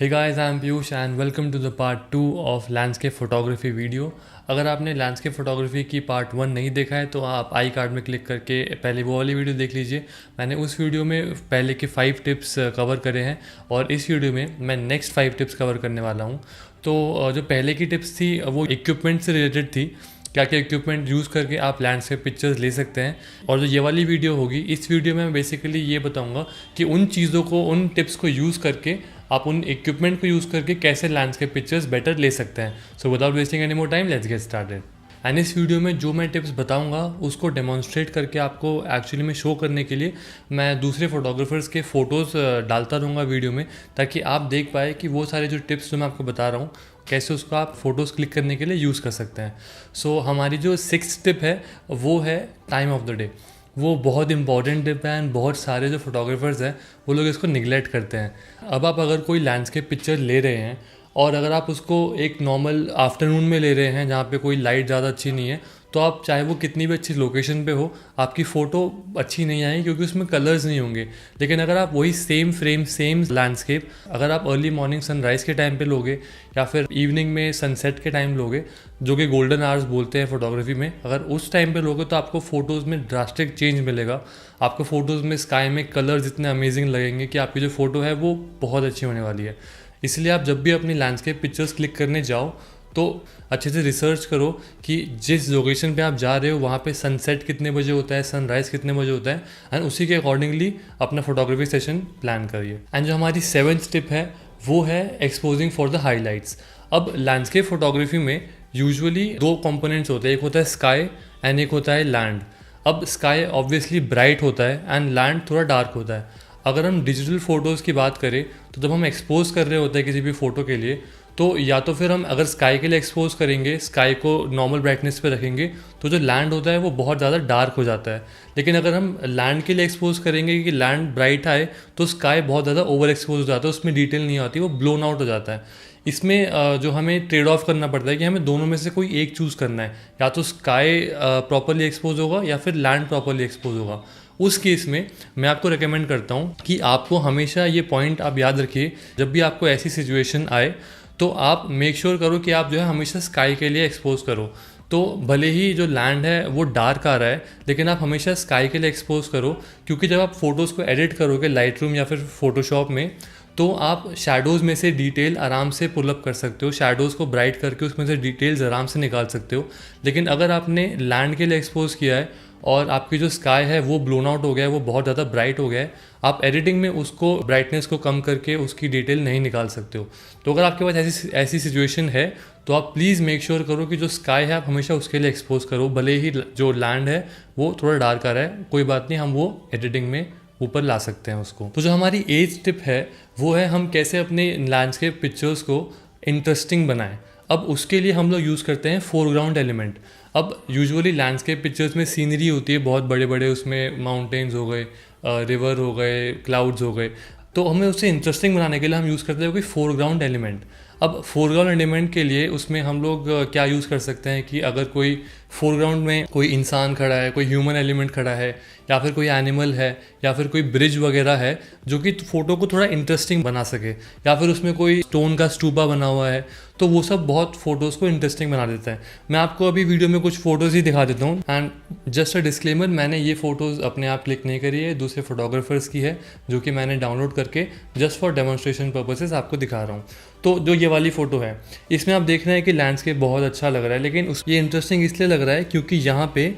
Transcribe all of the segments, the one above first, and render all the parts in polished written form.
Hey guys, I'm Piyush and welcome to the part 2 of landscape photography video. अगर आपने landscape photography की part 1 नहीं देखा है तो आप आई कार्ड में क्लिक करके पहले वो वाली वीडियो देख लीजिए। मैंने उस वीडियो में पहले के 5 टिप्स कवर करे हैं और इस वीडियो में मैं नेक्स्ट 5 टिप्स कवर करने वाला हूँ। तो जो पहले की टिप्स थी वो इक्विपमेंट से रिलेटेड थी, क्या क्या इक्विपमेंट यूज़ करके आप लैंडस्केप पिक्चर्स ले सकते हैं। और जो ये वाली वीडियो होगी, इस वीडियो में मैं बेसिकली ये बताऊंगा कि उन चीज़ों को, उन टिप्स को यूज़ करके आप उन इक्विपमेंट को यूज़ करके कैसे लैंडस्केप पिक्चर्स बेटर ले सकते हैं। So without wasting any more time, let's get started. And इस वीडियो में जो मैं टिप्स बताऊंगा उसको डेमोन्स्ट्रेट करके आपको एक्चुअली में शो करने के लिए मैं दूसरे फोटोग्राफर्स के फ़ोटोज़ डालता रहूँगा वीडियो में, ताकि आप देख पाए कि वो सारे जो टिप्स जो मैं आपको बता रहा हूँ कैसे उसको आप फ़ोटोज़ क्लिक करने के लिए यूज़ कर सकते हैं। सो हमारी जो 6th टिप है वो है टाइम ऑफ द डे। वो बहुत इंपॉर्टेंट टिप है एंड बहुत सारे जो फोटोग्राफर्स हैं वो लोग इसको निगलेक्ट करते हैं। अब आप अगर कोई लैंडस्केप पिक्चर ले रहे हैं और अगर आप उसको एक नॉर्मल आफ्टरनून में ले रहे हैं जहाँ पे कोई लाइट ज़्यादा अच्छी नहीं है, तो आप चाहे वो कितनी भी अच्छी लोकेशन पे हो, आपकी फ़ोटो अच्छी नहीं आएगी क्योंकि उसमें कलर्स नहीं होंगे। लेकिन अगर आप वही सेम फ्रेम, सेम लैंडस्केप अगर आप अर्ली मॉर्निंग सनराइज़ के टाइम पे लोगे या फिर इवनिंग में सनसेट के टाइम लोगे, जो कि गोल्डन आवर्स बोलते हैं फोटोग्राफी में, अगर उस टाइम पे लोगे तो आपको फ़ोटोज़ में ड्रास्टिक चेंज मिलेगा। आपको फ़ोटोज़ में स्काई में कलर्स इतने अमेजिंग लगेंगे कि आपकी जो फ़ोटो है वो बहुत अच्छी होने वाली है। इसलिए आप जब भी अपनी लैंडस्केप पिक्चर्स क्लिक करने जाओ तो अच्छे से रिसर्च करो कि जिस लोकेशन पे आप जा रहे हो वहाँ पे सनसेट कितने बजे होता है, सनराइज़ कितने बजे होता है, एंड उसी के अकॉर्डिंगली अपना फोटोग्राफी सेशन प्लान करिए। एंड जो हमारी 7th टिप है वो है एक्सपोजिंग फॉर द हाईलाइट्स। अब लैंडस्केप फोटोग्राफी में यूजुअली 2 कंपोनेंट्स होते हैं, एक होता है स्काई एंड एक होता है लैंड। अब स्काई ऑब्वियसली ब्राइट होता है एंड लैंड थोड़ा डार्क होता है। अगर हम डिजिटल फ़ोटोज़ की बात करें तो जब हम एक्सपोज कर रहे होते हैं किसी भी फ़ोटो के लिए, तो या तो फिर हम अगर स्काई के लिए एक्सपोज करेंगे, स्काई को नॉर्मल ब्राइटनेस पे रखेंगे, तो जो लैंड होता है वो बहुत ज़्यादा डार्क हो जाता है। लेकिन अगर हम लैंड के लिए एक्सपोज करेंगे कि लैंड ब्राइट आए, तो स्काई बहुत ज़्यादा ओवर एक्सपोज हो जाता है, उसमें डिटेल नहीं आती, वो ब्लोन आउट हो जाता है। इसमें जो हमें ट्रेड ऑफ करना पड़ता है कि हमें दोनों में से कोई एक चूज़ करना है, या तो स्काई प्रॉपरली एक्सपोज होगा या फिर लैंड प्रॉपरली एक्सपोज होगा। उस केस में मैं आपको रेकमेंड करता हूँ कि आपको हमेशा ये पॉइंट आप याद रखिए, जब भी आपको ऐसी सिचुएशन आए तो आप मेक श्योर करो कि आप जो है हमेशा स्काई के लिए एक्सपोज करो। तो भले ही जो लैंड है वो डार्क आ रहा है, लेकिन आप हमेशा स्काई के लिए एक्सपोज करो, क्योंकि जब आप फ़ोटोज़ को एडिट करोगे लाइट रूम या फिर फोटोशॉप में, तो आप शैडोज़ में से डिटेल आराम से पुल अप कर सकते हो, शैडोज़ को ब्राइट करके उसमें से डिटेल्स आराम से निकाल सकते हो। लेकिन अगर आपने लैंड के लिए एक्सपोज किया है और आपकी जो स्काई है वो ब्लोन आउट हो गया है, वो बहुत ज़्यादा ब्राइट हो गया है, आप एडिटिंग में उसको ब्राइटनेस को कम करके उसकी डिटेल नहीं निकाल सकते हो। तो अगर आपके पास ऐसी सिचुएशन है तो आप प्लीज़ मेक श्योर करो कि जो स्काई है आप हमेशा उसके लिए एक्सपोज करो, भले ही जो लैंड है वो थोड़ा डार्क आ रहा है, कोई बात नहीं, हम वो एडिटिंग में ऊपर ला सकते हैं उसको। तो जो हमारी 8th टिप है वो है हम कैसे अपने लैंडस्केप पिक्चर्स को इंटरेस्टिंग बनाएं। अब उसके लिए हम लोग यूज़ करते हैं फोरग्राउंड एलिमेंट। अब यूजुअली लैंडस्केप पिक्चर्स में सीनरी होती है बहुत बड़े बड़े, उसमें माउंटेन्स हो गए, रिवर हो गए, क्लाउड्स हो गए, तो हमें उसे इंटरेस्टिंग बनाने के लिए हम यूज़ करते हैं कोई फोरग्राउंड एलिमेंट। अब फोरग्राउंड एलिमेंट के लिए उसमें हम लोग क्या यूज़ कर सकते हैं कि अगर कोई फोरग्राउंड में कोई इंसान खड़ा है, कोई ह्यूमन एलिमेंट खड़ा है, या फिर कोई एनिमल है, या फिर कोई ब्रिज वगैरह है जो कि फ़ोटो को थोड़ा इंटरेस्टिंग बना सके, या फिर उसमें कोई स्टोन का स्टूपा बना हुआ है, तो वो सब बहुत फ़ोटोज़ को इंटरेस्टिंग बना देता है। मैं आपको अभी वीडियो में कुछ फ़ोटोज़ ही दिखा देता हूँ। एंड जस्ट अ डिस्क्लेमर, मैंने ये फ़ोटोज़ अपने आप क्लिक नहीं करी है, दूसरे फोटोग्राफर्स की है जो कि मैंने डाउनलोड करके जस्ट फॉर डेमोन्स्ट्रेशन पर्पसेस आपको दिखा रहा हूँ। तो जो ये वाली फ़ोटो है इसमें आप देख रहे हैं कि लैंडस्केप बहुत अच्छा लग रहा है, लेकिन ये इंटरेस्टिंग इसलिए लग रहा है क्योंकि यहाँ पे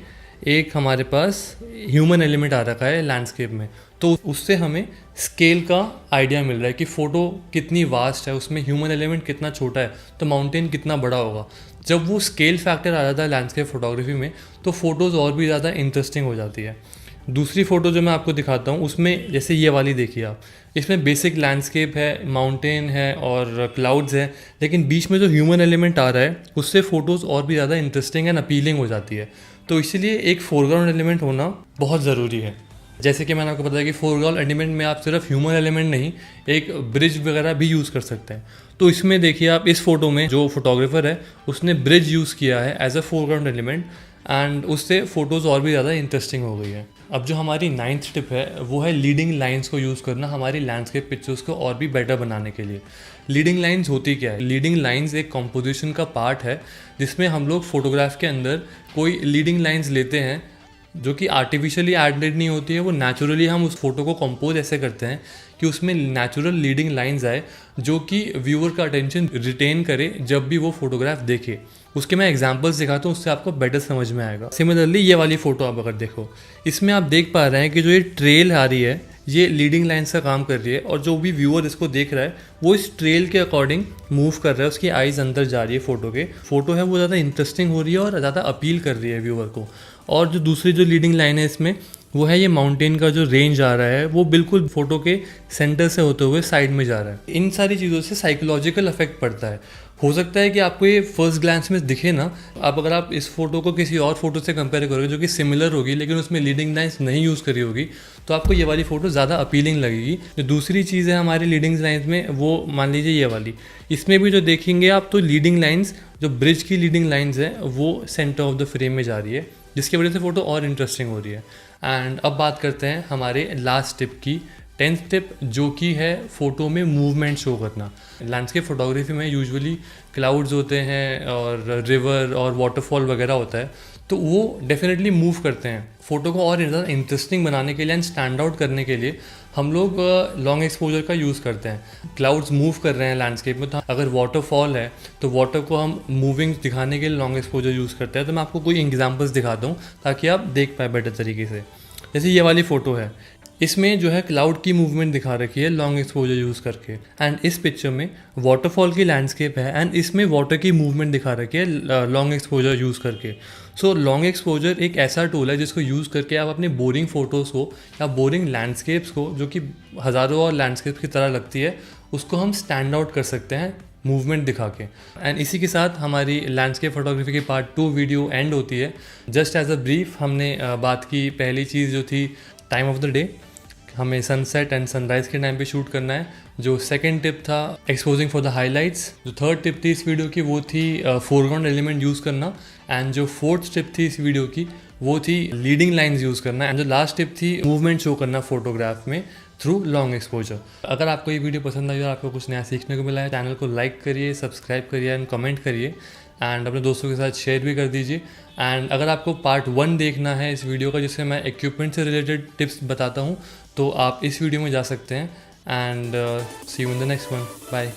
एक हमारे पास ह्यूमन एलिमेंट आ रखा है लैंडस्केप में, तो उससे हमें स्केल का आइडिया मिल रहा है कि फ़ोटो कितनी वास्ट है, उसमें ह्यूमन एलिमेंट कितना छोटा है तो माउंटेन कितना बड़ा होगा। जब वो स्केल फैक्टर आ जाता है लैंडस्केप फोटोग्राफी में तो फ़ोटोज़ और भी ज़्यादा इंटरेस्टिंग हो जाती है। दूसरी फ़ोटो जो मैं आपको दिखाता हूँ उसमें जैसे ये वाली देखिए आप, इसमें बेसिक लैंडस्केप है, माउंटेन है और क्लाउड्स है, लेकिन बीच में जो ह्यूमन एलिमेंट आ रहा है उससे फ़ोटोज़ और भी ज़्यादा इंटरेस्टिंग एंड अपीलिंग हो जाती है। तो इसलिए एक फोरग्राउंड एलिमेंट होना बहुत ज़रूरी है। जैसे कि मैंने आपको बताया कि फोरग्राउंड एलिमेंट में आप सिर्फ ह्यूमन एलिमेंट नहीं, एक ब्रिज वगैरह भी यूज़ कर सकते हैं। तो इसमें देखिए आप, इस फोटो में जो फोटोग्राफर है उसने ब्रिज यूज़ किया है as a foreground element, and उससे फ़ोटोज़ और भी ज़्यादा इंटरेस्टिंग हो गई है। अब जो हमारी 9th टिप है वो है लीडिंग लाइंस को यूज़ करना हमारी लैंडस्केप पिक्चर्स को और भी बेटर बनाने के लिए। लीडिंग लाइंस होती क्या है? लीडिंग लाइंस एक कॉम्पोजिशन का पार्ट है जिसमें हम लोग फोटोग्राफ के अंदर कोई लीडिंग लाइंस लेते हैं जो कि आर्टिफिशियली एडेड नहीं होती है, वो नेचुरली हम उस फोटो को कंपोज ऐसे करते हैं कि उसमें नेचुरल लीडिंग लाइंस आए जो कि व्यूअर का अटेंशन रिटेन करे जब भी वो फोटोग्राफ देखे। उसके मैं एग्जांपल्स दिखाता हूँ, उससे आपको बेटर समझ में आएगा। सिमिलरली ये वाली फ़ोटो आप अगर देखो, इसमें आप देख पा रहे हैं कि जो ये ट्रेल आ रही है ये लीडिंग लाइन्स का काम कर रही है और जो भी व्यूअर इसको देख रहा है वो इस ट्रेल के अकॉर्डिंग मूव कर रहा है, उसकी आइज़ अंदर जा रही है फोटो के। फोटो है वो ज़्यादा इंटरेस्टिंग हो रही है और ज़्यादा अपील कर रही है व्यूअर को। और जो दूसरी जो लीडिंग लाइन है इसमें वो है ये माउंटेन का जो रेंज आ रहा है वो बिल्कुल फोटो के सेंटर से होते हुए साइड में जा रहा है। इन सारी चीज़ों से साइकोलॉजिकल इफेक्ट पड़ता है। हो सकता है कि आपको ये फर्स्ट ग्लैंस में दिखे ना, अब अगर आप इस फोटो को किसी और फोटो से कंपेयर करोगे जो कि सिमिलर होगी लेकिन उसमें लीडिंग लाइन्स नहीं यूज़ करी होगी तो आपको ये वाली फ़ोटो ज़्यादा अपीलिंग लगेगी। जो दूसरी चीज़ है हमारी लीडिंग लाइन्स में वो मान लीजिए ये वाली, इसमें भी जो देखेंगे आप तो लीडिंग लाइन्स जो ब्रिज की लीडिंग लाइन्स है वो सेंटर ऑफ द फ्रेम में जा रही है जिसकी वजह से फ़ोटो और इंटरेस्टिंग हो रही है। एंड अब बात करते हैं हमारे लास्ट टिप की, 10th टिप, जो कि है फ़ोटो में मूवमेंट शो करना। लैंडस्केप फोटोग्राफी में यूजुअली क्लाउड्स होते हैं और रिवर और वाटरफॉल वगैरह होता है तो वो डेफिनेटली मूव करते हैं। फ़ोटो को और ज़्यादा इंटरेस्टिंग बनाने के लिए एंड स्टैंड आउट करने के लिए हम लोग लॉन्ग एक्सपोजर का यूज़ करते हैं। क्लाउड्स मूव कर रहे हैं लैंडस्केप में तो अगर वाटरफॉल है तो वाटर को हम मूविंग दिखाने के लिए लॉन्ग एक्सपोजर यूज़ करते हैं। तो मैं आपको कोई एग्जांपल्स दिखाता हूँ ताकि आप देख पाए बेटर तरीके से। जैसे ये वाली फ़ोटो है, इसमें जो है क्लाउड की मूवमेंट दिखा रखी है लॉन्ग एक्सपोजर यूज़ करके। एंड इस पिक्चर में वाटरफॉल की लैंडस्केप है एंड इसमें वाटर की मूवमेंट दिखा रखी है लॉन्ग एक्सपोजर यूज़ करके। सो लॉन्ग एक्सपोजर एक ऐसा टूल है जिसको यूज़ करके आप अपने बोरिंग फ़ोटोज़ को या बोरिंग लैंडस्केप्स को जो कि हज़ारों और लैंडस्केप्स की तरह लगती है उसको हम स्टैंड आउट कर सकते हैं मूवमेंट दिखा के। एंड इसी के साथ हमारी लैंडस्केप फोटोग्राफी की पार्ट 2 वीडियो एंड होती है। जस्ट एज अ ब्रीफ हमने बात की, पहली चीज़ जो थी टाइम ऑफ द डे, हमें सनसेट एंड सनराइज़ के टाइम पे शूट करना है। जो सेकंड टिप था एक्सपोजिंग फॉर द हाइलाइट्स। जो थर्ड टिप थी इस वीडियो की वो थी फोरग्राउंड एलिमेंट यूज़ करना। एंड जो फोर्थ टिप थी इस वीडियो की वो थी लीडिंग लाइंस यूज़ करना। एंड जो लास्ट टिप थी मूवमेंट शो करना फोटोग्राफ में थ्रू लॉन्ग एक्सपोजर। अगर आपको ये वीडियो पसंद आई और आपको कुछ नया सीखने को मिला है, चैनल को लाइक करिए, सब्सक्राइब करिए एंड कमेंट करिए एंड अपने दोस्तों के साथ शेयर भी कर दीजिए। एंड अगर आपको पार्ट 1 देखना है इस वीडियो का जिससे मैं इक्विपमेंट से रिलेटेड टिप्स बताता हूँ तो आप इस वीडियो में जा सकते हैं। And see you in the next one. Bye.